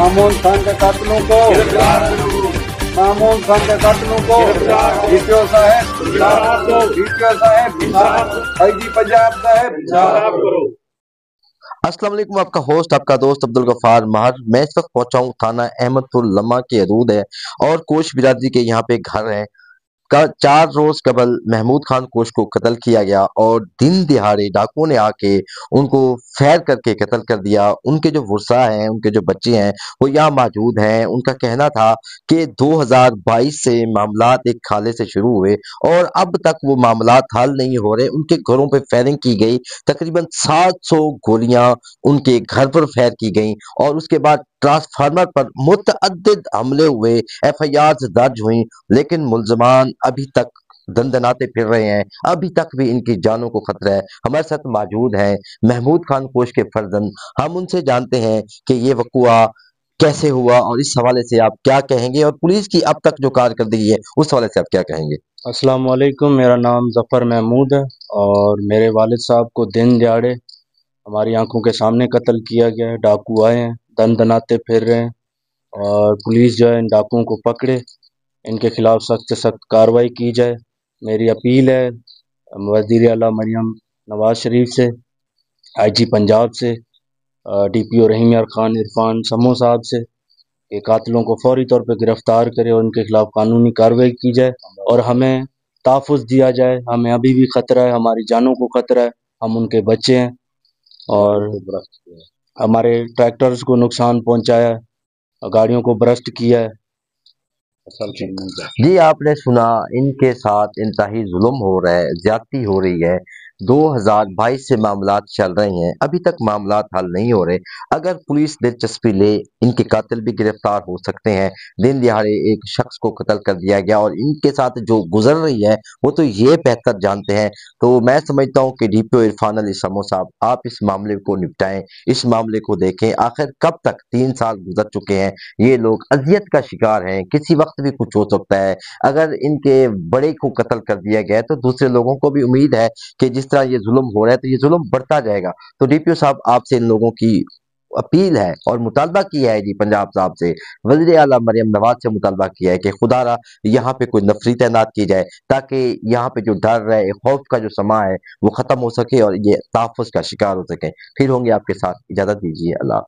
मामून खान के कातलों को मामून खान के कातलों को डीपीओ साहब आईजी पंजाब साहब। अस्सलाम वालेकुम, आपका होस्ट आपका दोस्त अब्दुल गफ्फार महर। मैं इस वक्त पहुंचा हूँ थाना अहमदपुर लम्हा के हदूद है और कोश बिरादरी के यहाँ पे घर है का 4 रोज कबल महमूद खान कोश को कत्ल किया गया और दिन दिहाड़े डाकुओं ने आके उनको फैर करके कत्ल कर दिया। उनके जो वर्सा हैं, उनके जो बच्चे हैं वो यहाँ मौजूद हैं। उनका कहना था कि 2022 से मामलात एक खाले से शुरू हुए और अब तक वो मामलात हल नहीं हो रहे। उनके घरों पे फायरिंग की गई, तकरीबन 700 गोलियां उनके घर पर फायर की गई और उसके बाद ट्रांसफार्मर पर मुतअद्दिद हमले हुए, एफआईआर दर्ज हुई, लेकिन मुल्जमान अभी तक दंदनाते फिर रहे हैं। अभी तक भी इनकी जानों को खतरा है। हमारे साथ मौजूद हैं महमूद खान कोश के फर्जंद। हम उनसे जानते हैं कि ये वक़ुआ कैसे हुआ और इस हवाले से आप क्या कहेंगे और पुलिस की अब तक जो कारकर्दगी है उस हवाले से आप क्या कहेंगे। अस्सलाम वालेकुम, मेरा नाम ज़फ़र महमूद है और मेरे वालिद साहब को दिन दिहाड़े हमारी आंखों के सामने कत्ल किया गया है। डाकू आए हैं, दंदनाते फिर रहे हैं और पुलिस जो है इन डाकुओं को पकड़े, इनके खिलाफ सख्त से सख्त कार्रवाई की जाए। मेरी अपील है वज़ीर आला मरियम नवाज शरीफ से, आईजी पंजाब से, डीपीओ रहीम यार खान इरफान समो साहब से कि कातिलों को फौरी तौर पर गिरफ्तार करे और उनके खिलाफ कानूनी कार्रवाई की जाए और हमें तहफ़्फ़ुज़ दिया जाए। हमें अभी भी ख़तरा है, हमारी जानों को ख़तरा है, हम उनके बच्चे हैं और हमारे ट्रैक्टर्स को नुकसान पहुंचाया है, गाड़ियों को ब्रस्ट किया है। जी, आपने सुना, इनके साथ इंतहाई जुल्म हो रहा है, ज्यादती हो रही है। 2022 से मामलात चल रहे हैं, अभी तक मामलात हल नहीं हो रहे। अगर पुलिस दिलचस्पी ले, इनके कातिल भी गिरफ्तार हो सकते हैं। दिन दिहाड़े एक शख्स को कत्ल कर दिया गया और इनके साथ जो गुजर रही है वो तो ये बेहतर जानते हैं। तो मैं समझता हूँ कि डीपीओ इरफान अली समो साहब, आप इस मामले को निपटाएं, इस मामले को देखें। आखिर कब तक, 3 साल गुजर चुके हैं, ये लोग अजियत का शिकार हैं, किसी वक्त भी कुछ हो सकता है। अगर इनके बड़े को कत्ल कर दिया गया है तो दूसरे लोगों को भी उम्मीद है कि जिस तरह ये जुल्म हो रहा है तो ये जुल्म बढ़ता जाएगा। तो डीपीओ साहब, आपसे इन लोगों की अपील है और मुतालबा किया है जी पंजाब साहब से, वज़ीर आला मरियम नवाज से मुतालबा किया है कि खुदारा यहाँ पे कोई नफरी तैनात की जाए ताकि यहाँ पे जो डर है, खौफ का जो समा है वो खत्म हो सके और ये तहफ़्फ़ुज़ का शिकार हो सके। फिर होंगे आपके साथ, इजाज़त दीजिए। अल्लाह।